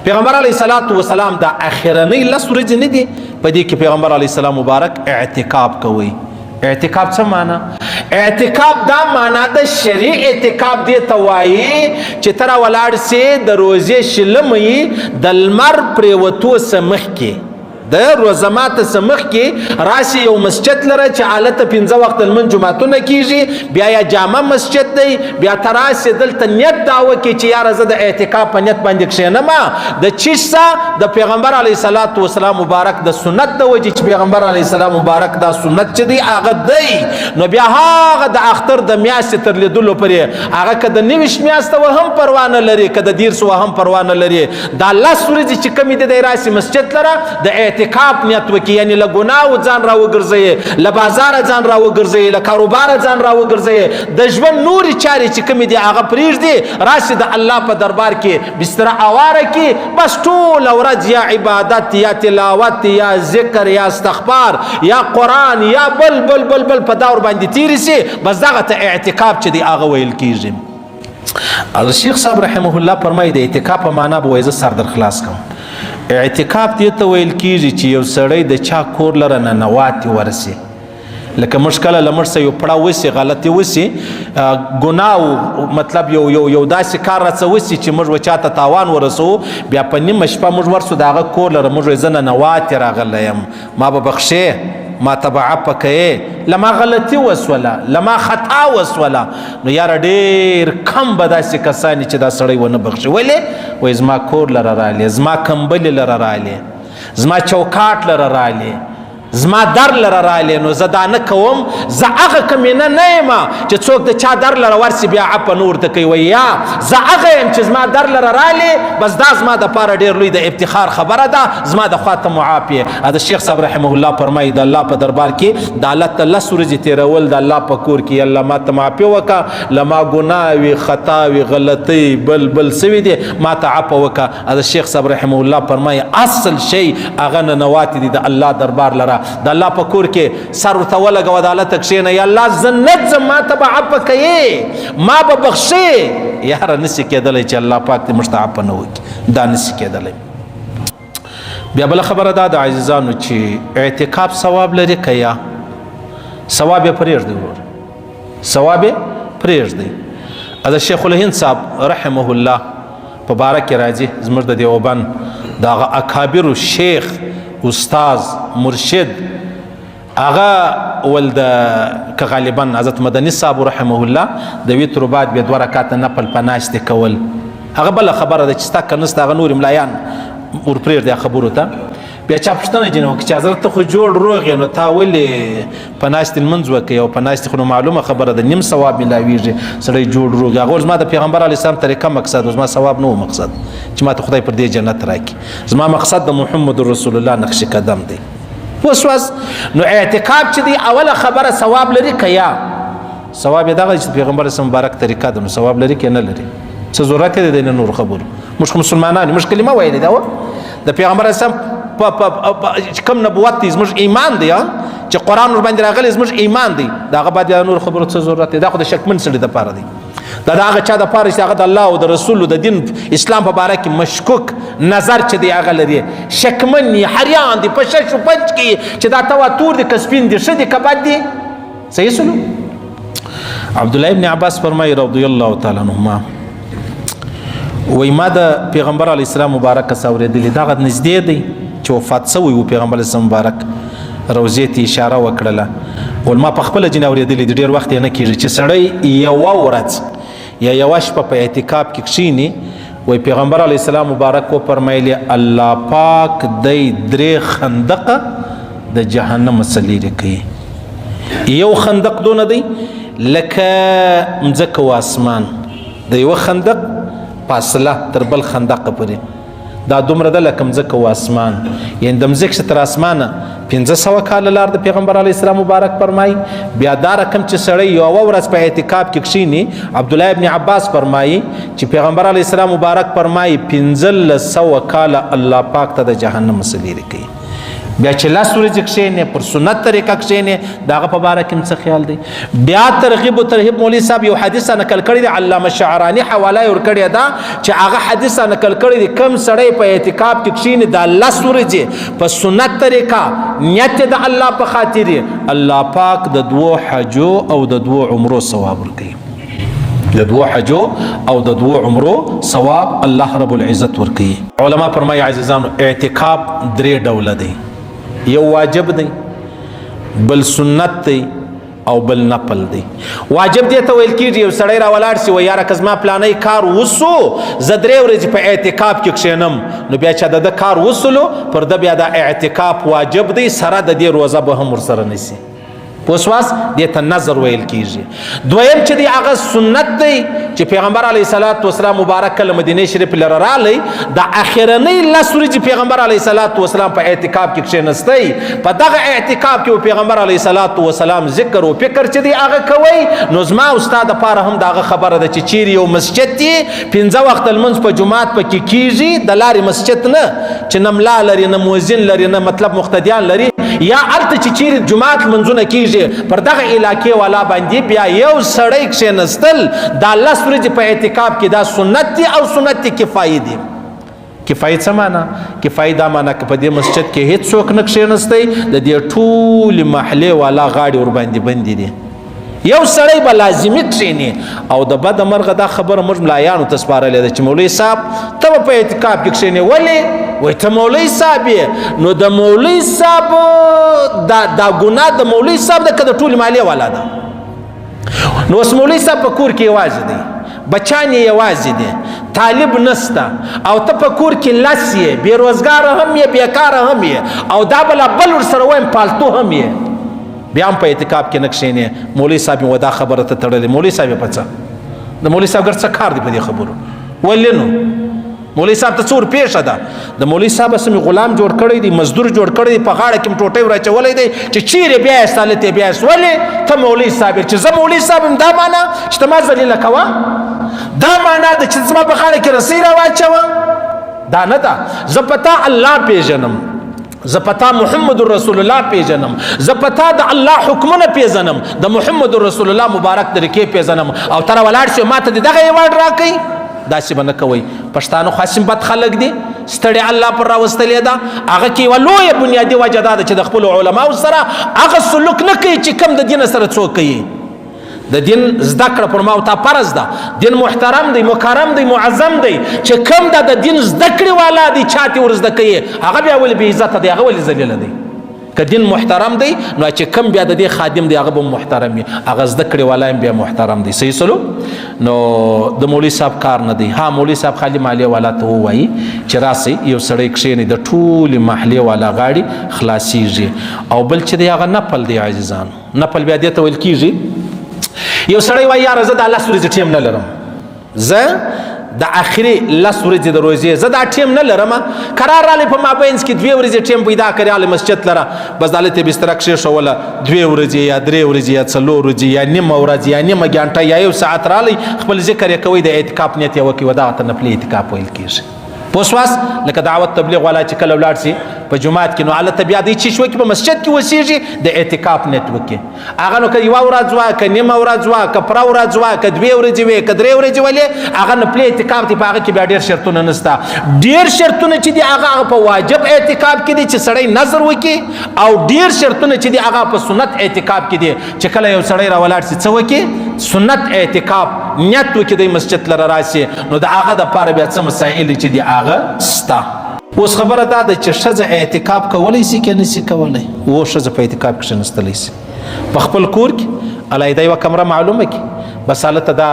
پیغمبر علیه الصلاۃ والسلام دا اخرنی لس ورځې نه دي په دې کې پیغمبر علیه السلام مبارک اعتکاف کوي. اعتکاف څه معنا؟ اعتکاف دا معنا د شرعي اعتکاف دی ته وایي چې تر ولاړ سي د روزې شلمې د لمر پرېوتو څخه مخکې د روزه ماته څخه مخکې راشي یو مسجد لره چې هلته 15 وخت لمونځ جوماتونه کیږي، بیا یا جامع مسجد دی، بیا ته راشي دلته نیت دا وکړي چې یاره زه د اعتکاف په نیت باندې کښېنم د چیښ د پیغمبر علیه الصلاۃ والسلام مبارک د سنت د وجې چې پیغمبر علیه السلام مبارک دا سنت چې دی هغه دی، نو بیا هغه د اختر د میاشتې تر لیدلو پورې هغه که د 29 میاشته و هم پروا نه لري، که د 13 و هم پروا نه لري، دا 10 ورځې چې کمې دي دی راشي مسجد لره د اعتکاف نیت وکړي، یعنی له ګناهو ځان راوګرځوي، له بازاره ځان راوګرځوي، له کاروباره ځان راوګرځوي، د ژوند نورې چارې چې کمې دي هغه پرېږدي، راشي د الله په دربار کې بستره اواره کړي، بس ټوله ورځ یا عبادت یا تلاوت یا ذکر یا استغفار یا قرآن یا بل بل بل بل په دور باندې تېرې سي، بس دغه ته اعتکاف چې دی هغه ویل کېږي. شیخ صاحب رحمه الله فرمایي د اعتکاف په معنا به وایي زه سر در خلاص کوم. اعتکاف دې ته ویل کېږي چې یو سړی د چا کور لره ننواتې ورسي، لکه موږ کله له موږ سره یو پړه وسي، غلطي وسي، ګناه مطلب یو داسې کار راڅه وسي چې موږ چاته تاوان ورسوو، بیا په نیمه شپه موږ ورسو د هغه کور لره، موږ وایو زه ننواتې راغلی یم، ما به بخښې، ما ته به عفه کوې، لما غلطي وسوله، لما خطا وسوله، نو یاره ډېر کم به داسې کسان چې دا سړی ونه بخښي. ولې؟ وایي زما کور لره رالی، زما کمبلې لره رالی، زما چوکاټ لره رالی، زما در لره رالی، نو زه دا نه کوم، زه هغه کمینه نه یم چې څوک د چا در لره ورسي بیا عفه نه ورته کوي، وایي یا زه هغه یم چې زما در لره رالی، بس دا زما دپاره ډېر لوی د افتخار خبره ده، زما د خوا ته معاف یې. د شیخ صاحب رحمه الله فرمایي د الله په دربار کې د الله ته 10 ورځې تېرول د الله په کور کې، الله ما ته معافي وکړه، له ما ګناه وي، خطا وي، غلطۍ بل سوي دي، ما ته عفه وکړه. د شیخ صاحب رحمه الله فرمایي اصل شی هغه ننواتې دي د الله دربار لره، د الله په کور کې سر ورته ولګوه، د الله ته کښېنه، یا الله زه نه ځم، ما ته به عفه کوې، ما به بخښې. یاره نسي کېدلی چې الله پاک دې موږ ته عفه نه وکړي، دا نسي کېدلی. بیا بله خبره دا د عزیزانو چې اعتکاف ثواب لري که یا ثواب یې پرېږدئ، ورور ثواب یې پرېږدئ. د شیخ الهند صاحب رحمه الله په باره کې راځي، زموږ د دیوبند د هغه اکابرو شیخ استاذ مرشد هغه ول د که غالبا حضرت مدني صاحب رحمه الله د ویترو بعد بیا 2 رکعاته نفل په ناشتې کول، هغه بله خبره ده چې ستا که نسته هغه نورې ملایان ورپرېږدي خبرو ته. بیا چا پوښتنه ځینې وکړي چې حضرت ته خو جوړ روغ یې، نو تا ولې په ناشتې لمونځ وکړې، او په ناشتې خو نو معلومه خبره ده نیم ثواب میلاویږي سړی جوړ روغ. هغه زما د پیغمبر علیه السلام طریقه مقصد، زما ثواب نه و مقصد چې ما ته خدای پر دې جنت راکړي، زما مقصد د محمد رسول الله نقش قدم دی. وسوس نو اعتکاف چې دی اوله خبره ثواب لري که یا ثواب یې دغه چې پیغمبر اسلام مبارک طریقه ده، نو ثواب لري که نه لري، څه ضرورت دی د نور خبرو. موږ مسلمانان موږ کلمه ویلې ده د پیغمبر اسلام کوم نبوت دی، زموږ ایمان دی چې قرآن ورباندې راغلی، زموږ ایمان دی، د هغه باید نور خبرو څه ضرورت دی؟ دا خو د شکمن سړي دپاره دی، دا د هغه چا دپاره چې هغه د الله او د رسول د دین اسلام په باره کې مشکوک نظر چې دی هغه لري، شکمن یې، حریان دی، په شش و پنج کې چې دا تواتور دی که سپین دی، ښه دی که بد دی. صحیح سلو. عبدالله ابن عباس فرمایي رضی الله تعالی عنهما، وایي ما د پیغمبر علیه السلام مبارک څه اورېدلي، دغه نږدې دی چې وفات شوی و پیغمبر علیه السلام مبارک، روضې ته اشاره وکړله، ول ما په خپله ځینې اورېدلي دي، ډېر وخت یې نه کېږي چې سړی یوه ورځ یا یوه شپه په اعتکاف کې کښېني، وایي پیغمبر علیه السلام مبارک وفرمایلي الله پاک دی 3 خندقه د جهنم څخه لرې کوي. یو خندق دونه دی لکه مځکه و اسمان، د یوه خندق فاصله تر بل خندق پورې دا دومره ده لکه مځکه و اسمان، یعنی د مځکې تر اسمانه 1500 کاله لار د پیغمبر علیه السلام مبارک فرمایي. بیا دا رقم چې سړی یوه ورځ په اعتکاف کې کښېني، عبدالله ابن عباس فرمایي چې پیغمبر علیه السلام مبارک فرمایي 1500 کاله الله پاک ته د جهنم څخه لرې کوي. بیا چې لس ورځې کښېنې پر سنت طریقه کښېنې د هغه په باره کې هم څه خیال دی. بیا ترغیب و ترهیب مولوي صاحب یو حدیث نقل کړی دی، علامه شعراني حواله یې ورکړې ده چې هغه حدیث نقل کړی دی کم سړی په اعتکاف کې کښېني دا لس ورځې په سنت طریقه نیت د الله په خاطر الله پاک د 2 حجو او د 2 عمرو ثواب ورکوي. د 2 حجو او د 2 عمرو ثواب الله رب العزت ورکوي. علما فرمایي عزیزانو اعتکاف 3 ډوله دی، یو واجب دی، بل سنت دی او بل نفل دی. واجب دی ته ویل کیږي یو سړی را ولاړ شي و یاره که زما پلانی کار وسو زه 3 ورځې په اعتکاف کې کښېنم، نو بیا چې د کار وسلو پر ده بیا د اعتکاف واجب دی، سره د دې روزه به هم ورسره نیسي. پوه شواس؟ دې ته نظر ویل کیږي. دویم چې دی هغه سنت دی چې پیغمبر علیه الصلاة والسلام مبارک کله مدینه شریف لره رالی د اخرنۍ 10 ورځې پیغمبر علیه الصلاة والسلام په اعتکاف کې کښېنستی. په دغه اعتکاف کې پیغمبر علیه الصلاة والسلام ذکر او فکر چې دی هغه کوي. نو زما استاد لپاره هم دغه خبره ده چې چیرې یو مسجد دی 5 وخت لمونځ په جماعت پکې کیږي، د لارې مسجد نه چې نه ملا لري نه مؤذن لري نه مطلب مقتدیان لري، یا هلته چې چیرې جماعت لمونځونه کیږي پر دغه علاقې والا باندې بیا یو سړی کښېنستل دا 10 ورځې په اعتکاف کې دا سنت دی او سنت کفایي دی. کفایي څه معنا؟ کفایي دا معنا که په دې مسجد کې هیڅوک نه کښېنستی د دې ټولې محلې والا غاړې ورباندې بندې دي، یو سړی به لازمي کښېني. او د بده مرغه دا خبره موږ ملایانو ته سپارلې ده چې مولوي صاحب ته به په اعتکاف کې کښېنې. ولې؟ وایي ته مولوي صاحب یې. نو د مولوي صاحب دا ګناه د مولوي صاحب ده که د ټولې محلې والا ده؟ نو اوس مولوي صاحب په کور کې یوازې دی، بچان یې یوازې دي، طالب نسته، او ته په کور کې لس یې، بېروزګاره هم یې، بېکاره هم یې، او دا بله بل ورسره وایم پالتو هم یې، بیا هم په اعتکاف کې نه کښېنې. مولوي صاحب مې و دا خبره ته تړلې. مولوي صاحب یې په څه؟ د مولوي صاحب ګر څه کار دی په دې خبرو؟ ولې نو مولوي صاحب ته څه ورپېښه ده؟ د مولوي صاحب سمې غلام جوړ کړی دی، مزدور جوړ کړی دی، په غاړه کې م ټوټۍ ور اچولی دی چې چیرې بیایست هلته یې بیایست. ولې؟ ته مولوي صاحب چې زه مولوي صاحب یم، دا معنا چې ته ما ذلیله کوه؟ دا معنا ده چې زما په غاړه کې رسۍ راواچوه؟ دا نه ده. زه په تا الله پېژنم، زه پتا محمد رسول الله پیژنم، زه پتا د الله حکمونه پیژنم، د محمد رسول الله مبارک طریقې پیژنم، او تر ولاړ شي ماته دغه ایوارډ راکړي. داسې به نه کوئ. پښتانه خاصم بد خلک دي، ستړي الله پر راوستلې ده. هغه کې یوه لویه بنیادي وجه دا ده چې د خپلو علماو سره هغه سلوک نه کوي چې کم د دین سره څوک کوي. د دین زده کړه پر ما او تا فرض ده. دین محترم دی، مکرم دی، معظم دی. چې کم ده د دین زده کړې والا دی چاته ور زده کوي هغه بیا ولې بې عزته دی، هغه ولې ذلیله دی. که دین محترم دی نو چې کم بیا د دې خادم دی هغه به محترم وي، هغه زده کړې والا هم بیا محترم دی. صحیح سلو؟ نو د مولوي صاحب کار نه دی. ها مولوي صاحب خالي مالیه والا ته ووایي چې راسئ یو سړی کښېني د ټولې محلې والا غاړې خلاصیږي. او بل چې دی هغه نفل دی عزیزانو. نفل بیا دې ته ویل کېږي یو سړی وایي یاره زه دا 10 ورځې ټیم نه لرم، زه د اخري 10 ورځې د روزې زه دا ټیم نه لرم، قرار رالی په مابینځ کې 2 ورځې ټیم پیدا کړی هلې مسجد لره، بس د هلته بستره کښېښوله 2 ورځې یا 3 ورځې یا 4 ورځې یا نیمه ورځ یا نیمه ګنټه یا 1 ساعت رالی خپل ذکر یې کوئ، د اعتکاف نیت یې وکړئ، و دغه ته نفلي اعتکاف ویل کېږي. پوه شواست؟ لکه دعوت تبلیغ والا چې کله ولاړ سي په جماعت کې نو هلته بیا دی چې شوکې په مسجد کې اوسېږي د اعتکاف نیت وکړي. هغه نو که 1 ورځ وه که نیمه ورځ وه که پوره ورځ وه که 2 ورځې وې که 3 ورځې ولې هغه نفلي اعتکاف دی، په هغه کې بیا ډېر شرطونه نشته. ډېر شرطونه چې دي هغه په واجب اعتکاف کې دي چې سړی نظر وکړي، او ډېر شرطونه چې دي هغه په سنت اعتکاف کې دي چې کله یو سړی را ولاړ سي څه وکړي؟ سنت اعتکاف نیت وکړي دی مسجد لره راسي، نو د هغه دپاره بیا څه مسایل چې دي هغه سته. اوس خبره دا ده چې ښځه اعتکاف کولی سي که نه سي کولی؟ و ښځه په اعتکاف کې کښېنستلی سي په خپل کور کې علیحده یوه کمره معلومه کړي، بس هلته دا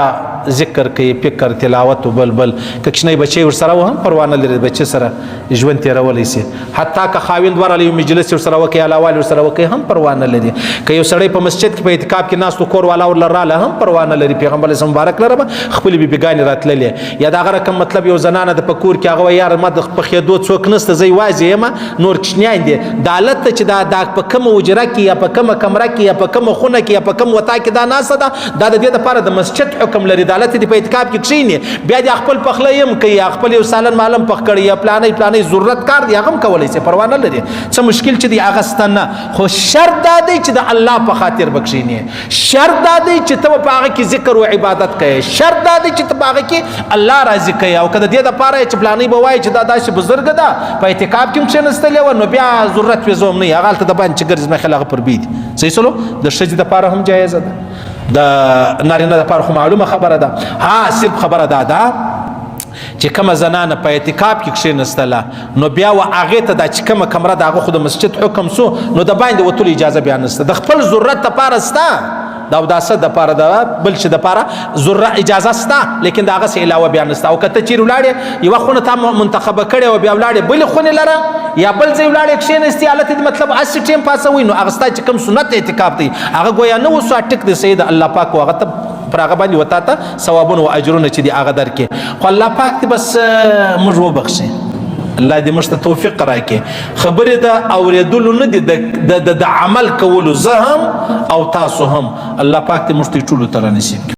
ذکر کوي، فکر، تلاوت و بل که کوچنی بچی ورسره و هم پروا نه لري، بچی سره ژوند تېرولی سي. حتی که خاوند ورغلی یو مجلس ورسره وکړي، علاوال ورسره وکړي هم پروا نه لري. که یو سړی په مسجد کې په اعتکاف کې ناست و کور والا ورله راله هم پروا نه لري. پیغمبر اسلام مبارک لره به خپلې بیبیګانې راتللې، یا د هغه رقم مطلب یو زنانه ده په کور کې هغه وایي یاره ما د پخېدو څوک نسته، زه یوازې یم، نور کوچنیان دي. دا حالت ته چې دا په کومه حجره کې یا په کومه کمره کې یا په کومه خونه کې یا په کوم وطا کې دا ناسته ده، دا د دې دپاره د مسجد حکم لري، عدالت دې په اعتکاف کې کښېنې بیا دې خپل پخلی هم کوي خپل یو سالن معلم پخ کړي یا پلانې ضرورت کار دی هغه هم کولی شي پروا نه لري څه مشکل چې دی هغه سته نه خو شرط دا دی چې د الله په خاطر به کښېنې شرط دا دی چې ته به په هغه کې ذکر و عبادت کوې شرط دا دی چې ته په هغه کې الله راضي کوې او که د دې دپاره چې پلانۍ به وایي چې دا داسې بزرګه ده په اعتکاف کې هم کښېنستلې وه نو بیا ضرورت پرې زه هم نه وي هغه هلته د باندې چې ګرځي زما خیال هغه پر بي دي صحیح سلو د ښځې دپاره هم جایزه ده د نارینه دپاره خو معلومه خبره ده ها صرف خبره دا ده چې کومه زنانه په اعتکاف کې کښېنستله نو بیا و هغې ته دا چې کومه کمره د هغه خو د مسجد حکم سو نو د باندې وتلو اجازه بیا نشته د خپل ضرورت دپاره سته د اوداسه دپاره د بل شي دپاره ضرورت اجازه سته لیکن د هغه څه علاوه بیا نشته او که ته چیرې ولاړې یوه خونه تا منتخبه کړې وه بیا ولاړې بلې خونې لره یا بل ځای ولاړې کښېنستې هلته دې مطلب هسې ټیم پاسوي نو هغه ستا چې کوم سنت اعتکاف دی هغه ګویا نه اوسو ټیک دی صحیح د الله پاک و هغه ته پر هغه باندې وتا ته ثوابونه و اجرونه چې دي هغه درکې خو الله پاک دې بس موږ وبخښي الله دې موږ ته توفیق راکړي خبرې د اورېدلو نه دي د عمل کولو زه هم او تاسو هم الله پاک دې موږ ته ټولو ته رانصیب کړي